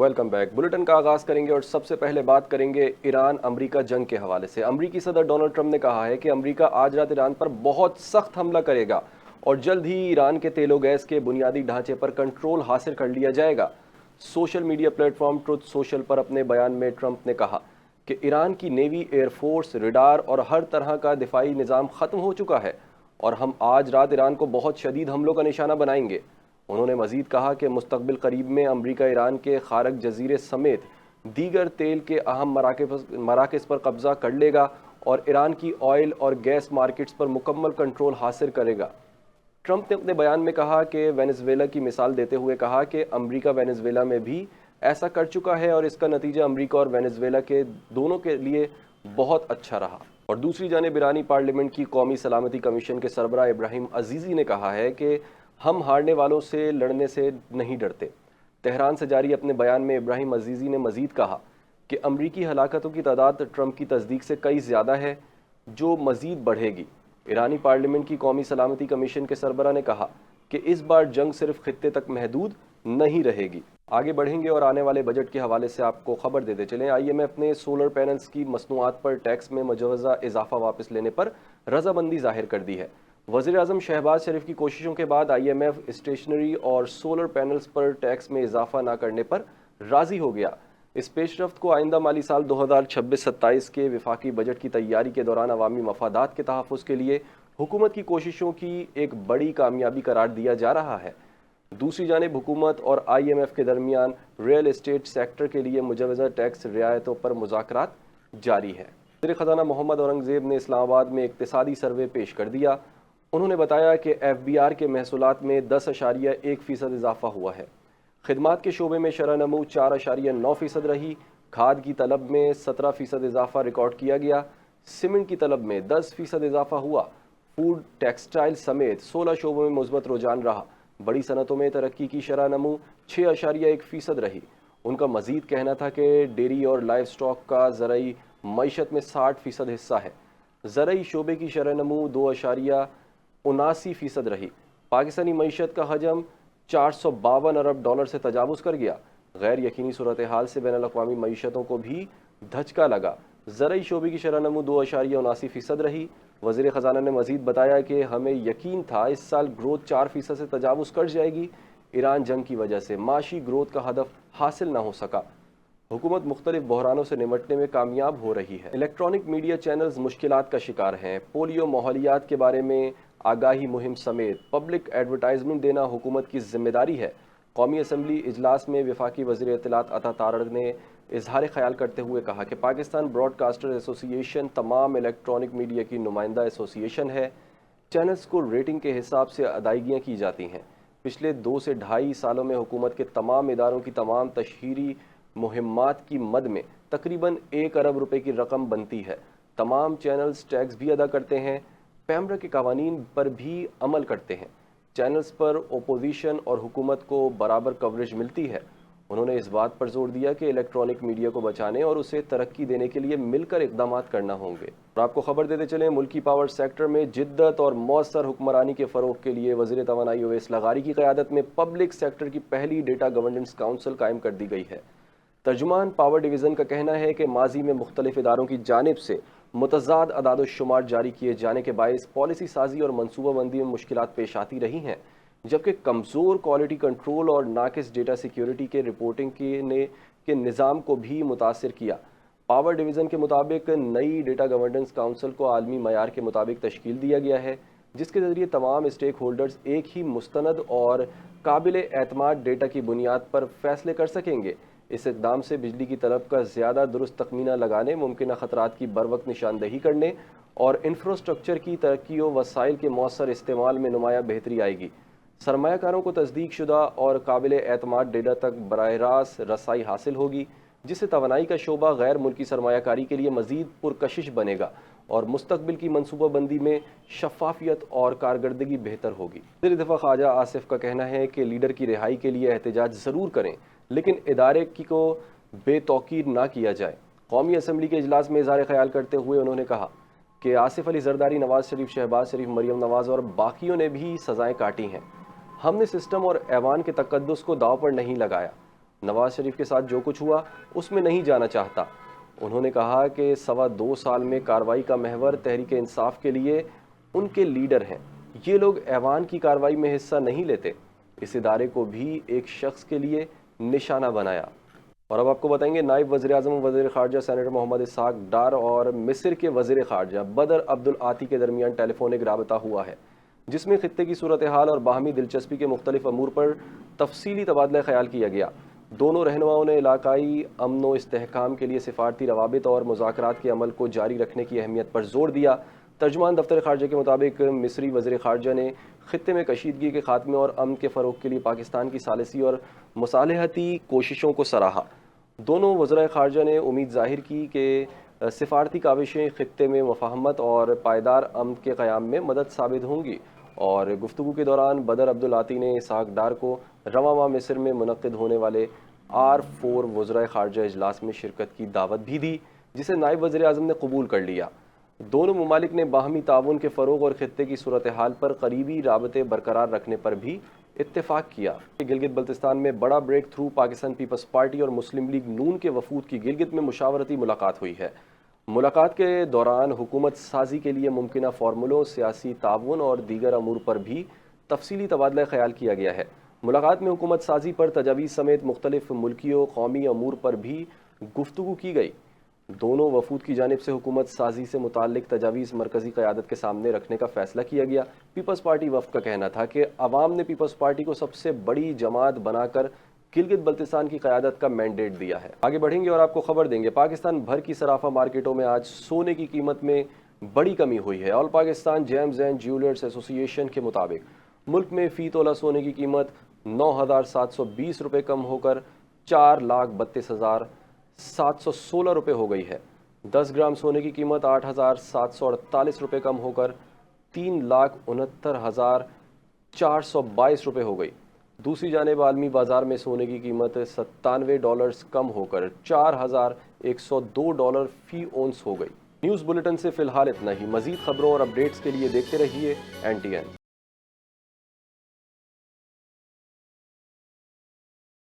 Welcome back. Bulletin का आगाज करेंगे और सबसे पहले बात करेंगे ईरान अमरीका जंग के हवाले से। अमरीकी सदर डोनाल्ड ट्रंप ने कहा है कि अमरीका आज रात ईरान पर बहुत सख्त हमला करेगा और जल्द ही ईरान के तेलो गैस के बुनियादी ढांचे पर कंट्रोल हासिल कर लिया जाएगा। Social media platform truth social पर अपने बयान में ट्रंप ने कहा कि ईरान की नेवी, एयरफोर्स, रडार और हर तरह का दिफाई निज़ाम ख़त्म हो चुका है और हम आज रात ईरान को बहुत शदीद हमलों का निशाना बनाएंगे। उन्होंने मजीद कहा कि मुस्तकबिल करीब में अमरीका ईरान के खारक जजीरे समेत दीगर तेल के अहम मराकज़ पर कब्जा कर लेगा और ईरान की ऑयल और गैस मार्केट्स पर मुकम्मल कंट्रोल हासिल करेगा। ट्रंप ने अपने बयान में कहा कि वेनेजुएला की मिसाल देते हुए कहा कि अमरीका वेनेजुएला में भी ऐसा कर चुका है और इसका नतीजा अमरीका और वेनेजुएला के दोनों के लिए बहुत अच्छा रहा। और दूसरी जानिब ईरानी पार्लियामेंट की कौमी सलामती कमीशन के सरबराह इब्राहिम अजीज़ी ने कहा है कि हम हारने वालों से लड़ने से नहीं डरते। तेहरान से जारी अपने बयान में इब्राहिम अजीज़ी ने मज़ीद कहा कि अमरीकी हलाकतों की तादाद ट्रंप की तस्दीक से कई ज़्यादा है, जो मज़ीद बढ़ेगी। ईरानी पार्लियामेंट की कौमी सलामती कमीशन के सरबराह ने कहा कि इस बार जंग सिर्फ खित्ते तक महदूद नहीं रहेगी। आगे बढ़ेंगे और आने वाले बजट के हवाले से आपको खबर देते चलें। IMF ने सोलर पैनल्स की मसनूआत पर टैक्स में मुजवज़ा इजाफा वापस लेने पर रजामंदी जाहिर कर दी है। वज़ीर आज़म शहबाज शरीफ की कोशिशों के बाद IMF स्टेशनरी और सोलर पैनल्स पर टैक्स में इजाफा न करने पर राज़ी हो गया। इस पेशरफ्त को आइंदा माली साल 2026-27 के वफाकी बजट की तैयारी के दौरान अवामी मफादात के तहफ़्फ़ुज़ के लिए हुकूमत की कोशिशों की एक बड़ी कामयाबी करार दिया जा रहा है। दूसरी जानिब हुकूमत और IMF के दरमियान रियल एस्टेट सेक्टर के लिए मुजवज़ा टैक्स रियायतों पर मुज़ाकरात जारी है। वज़ीर ख़ज़ाना मोहम्मद औरंगज़ेब ने इस्लामाबाद में इक़्तिसादी सर्वे पेश कर दिया। उन्होंने बताया कि FBR के महसूलात में 10.1% इजाफा हुआ है। खिदमात के शोबे में शरह नमू 4.9% रही। खाद की तलब में 17% इजाफा रिकॉर्ड किया गया। सीमेंट की तलब में 10% इजाफा हुआ। फूड, टेक्सटाइल समेत 16 शोबों में मुस्बत रुझान रहा। बड़ी सनतों में तरक्की की शरह नमू 6.1% रही। उनका मजीद कहना था कि डेयरी और लाइव स्टॉक का ज़रई मईशत में 60% हिस्सा है। ज़रई शोबे की शरह नमू 2.79% रही। पाकिस्तानी मईशत का हजम 452 अरब डॉलर से तजावुज़ कर गया। गैर यकीनी सूरत हाल से बैनुल अक़वामी मईशतों को भी धचका लगा। ज़रई शोबे की शरह नमू 2.79% रही। वज़ीर ख़ज़ाना ने मज़ीद बताया कि हमें यकीन था इस साल ग्रोथ 4% से तजावुज़ कर जाएगी। ईरान जंग की वजह से माशी ग्रोथ का हदफ हासिल न हो सका। हुकूमत मुख्तलिफ बहरानों से निमटने में कामयाब हो रही है। इलेक्ट्रॉनिक मीडिया चैनल्स मुश्किलात का शिकार हैं। पोलियो माहौलियात के बारे में आगाही मुहिम समेत पब्लिक एडवर्टाइजमेंट देना हुकूमत की जिम्मेदारी है। कौमी असम्बली इजलास में वफाकी वज़ीर इत्तलात अता तारड़ ने इजहार ख्याल करते हुए कहा कि पाकिस्तान ब्रॉडकास्टर एसोसिएशन तमाम इलेक्ट्रॉनिक मीडिया की नुमाइंदा एसोसिएशन है। चैनल्स को रेटिंग के हिसाब से अदायगियाँ की जाती हैं। पिछले 2 से ढाई सालों में हुकूमत के तमाम इदारों की तमाम तशहीरी मुहिम्मात की मद में तकरीबन 1 अरब रुपए की रकम बनती है। तमाम चैनल्स टैक्स भी अदा करते हैं, पैमरा के कवानीन पर भी अमल करते हैं। चैनल्स पर ओपोजिशन और हुकूमत को बराबर कवरेज मिलती है। उन्होंने इस बात पर जोर दिया कि इलेक्ट्रॉनिक मीडिया को बचाने और उसे तरक्की देने के लिए मिलकर इक़दामात करना होंगे। और आपको खबर देते चलें, मुल्की पावर सेक्टर में जिद्दत और मौसर हुक्मरानी के फ़रोग़ के लिए वज़ीर तवानाई ओवैस लगारी की क़यादत में पब्लिक सेक्टर की पहली डेटा गवर्नेंस काउंसिल कायम कर दी गई है। तर्जुमान पावर डिवीज़न का कहना है कि माजी में मुख्तलिफ इदारों की जानिब से मुतज़ाद अदाद शुमार जारी किए जाने के बायस पॉलिसी साजी और मनसूबा बंदी में मुश्किलात पेश आती रही हैं, जबकि कमज़ोर क्वालिटी कंट्रोल और नाकिस डेटा सिक्योरिटी के रिपोर्टिंग के निज़ाम को भी मुतासिर किया। पावर डिवीज़न के मुताबिक नई डेटा गवर्नेंस काउंसिल को आलमी मयार के मुताबिक तश्कील दिया गया है, जिसके ज़रिए तमाम स्टेक होल्डर्स एक ही मुस्तनद और काबिल एतमाद डेटा की बुनियाद पर फैसले कर सकेंगे। इस इक़दाम से बिजली की तलब का ज़्यादा दुरुस्त तखमीना लगाने, मुमकिन ख़तरात की बर वक्त निशानदही करने और इंफ्रास्ट्रक्चर की तरक्की व वसाइल के मौसर इस्तेमाल में नुमाया बेहतरी आएगी। सरमायाकारों को तस्दीक शुदा और काबिल एतमाद डेटा तक बराह रास्त रसाई हासिल होगी, जिससे तवानाई का शोबा गैर मुल्की सरमायाकारी के लिए मज़ीद पुरकशिश बनेगा और मुस्तकबिल की मनसूबाबंदी में शफाफियत और कारकर्दगी बेहतर होगी। वज़ीर दिफ़ा ख्वाजा आसिफ का कहना है कि लीडर की रिहाई के लिए एहतजाज ज़रूर करें, लेकिन इदारे को बेतौकीर ना किया जाए। कौमी असम्बली के इजलास में इज़हार ख्याल करते हुए उन्होंने कहा कि आसिफ अली जरदारी, नवाज शरीफ, शहबाज शरीफ, मरियम नवाज और बाकियों ने भी सज़ाएँ काटी हैं। हमने सिस्टम और ऐवान के तकद्दुस को दाव पर नहीं लगाया। نواز شریف کے ساتھ جو کچھ ہوا اس میں نہیں جانا چاہتا۔ انہوں نے کہا کہ 2.25 سال میں کارروائی کا محور تحریک انصاف کے لیے ان کے لیڈر ہیں۔ یہ لوگ ایوان کی کارروائی میں حصہ نہیں لیتے۔ اس ادارے کو بھی ایک شخص کے لیے نشانہ بنایا۔ اور اب آپ کو بتائیں گے نائب وزیر اعظم و وزیر خارجہ سینیٹر محمد اسحاق ڈار اور مصر کے وزیر خارجہ بدر عبدالعاطی کے درمیان ٹیلی فونک رابطہ ہوا ہے، جس میں خطے کی صورتحال اور باہمی دلچسپی کے مختلف امور پر تفصیلی تبادلہ خیال کیا گیا۔ دونوں رہنماؤں نے علاقائی امن و استحکام کے لیے سفارتی روابط اور مذاکرات کے عمل کو جاری رکھنے کی اہمیت پر زور دیا۔ ترجمان دفتر خارجہ کے مطابق مصری وزیر خارجہ نے خطے میں کشیدگی کے خاتمے اور امن کے فروغ کے لیے پاکستان کی ثالثی اور مصالحتی کوششوں کو سراہا۔ دونوں وزرائے خارجہ نے امید ظاہر کی کہ سفارتی کاوشیں خطے میں مفاہمت اور پائیدار امن کے قیام میں مدد ثابت ہوں گی۔ اور گفتگو کے دوران بدر عبدالعاطی نے اسحاق ڈار کو رواں ماہ مصر میں منعقد ہونے والے R4 وزرائے خارجہ اجلاس میں شرکت کی دعوت بھی دی، جسے نائب وزیر اعظم نے قبول کر لیا۔ دونوں ممالک نے باہمی تعاون کے فروغ اور خطے کی صورتحال پر قریبی رابطے برقرار رکھنے پر بھی اتفاق کیا۔ گلگت بلتستان میں بڑا breakthrough Pakistan Peoples Party اور مسلم لیگ نون کے وفود کی گلگت میں مشاورتی ملاقات ہوئی ہے۔ ملاقات کے دوران حکومت سازی کے لیے ممکنہ فارمولوں، سیاسی تعاون اور دیگر امور پر بھی تفصیلی تبادلہ خیال کیا گیا ہے۔ ملاقات میں حکومت سازی پر تجاویز سمیت مختلف ملکی و قومی امور پر بھی گفتگو کی گئی۔ دونوں وفود کی جانب سے حکومت سازی سے متعلق تجاویز مرکزی قیادت کے سامنے رکھنے کا فیصلہ کیا گیا۔ پیپلز پارٹی وفد کا کہنا تھا کہ عوام نے پیپلز پارٹی کو سب سے بڑی جماعت بنا کر گلگت بلتستان کی قیادت کا مینڈیٹ دیا ہے۔ آگے بڑھیں گے اور آپ کو خبر دیں گے پاکستان بھر کی صرافہ مارکیٹوں میں آج سونے کی قیمت میں بڑی کمی ہوئی ہے۔ آل پاکستان جیمز اینڈ جیولرز ایسوسی ایشن کے مطابق ملک میں فی تولہ سونے کی قیمت 9,720 روپے کم ہو کر 4,32,716 روپے ہو گئی ہے۔ 10 گرام سونے کی قیمت 8,748 روپے کم ہو کر 3,69,422 روپے ہو گئی۔ دوسری جانب عالمی بازار میں سونے کی قیمت $97 کم ہو کر $4,102 فی اونس ہو گئی۔ نیوز بلیٹن سے فی الحال اتنا ہی۔ مزید خبروں اور اپڈیٹس کے لیے دیکھتے رہیے NTN۔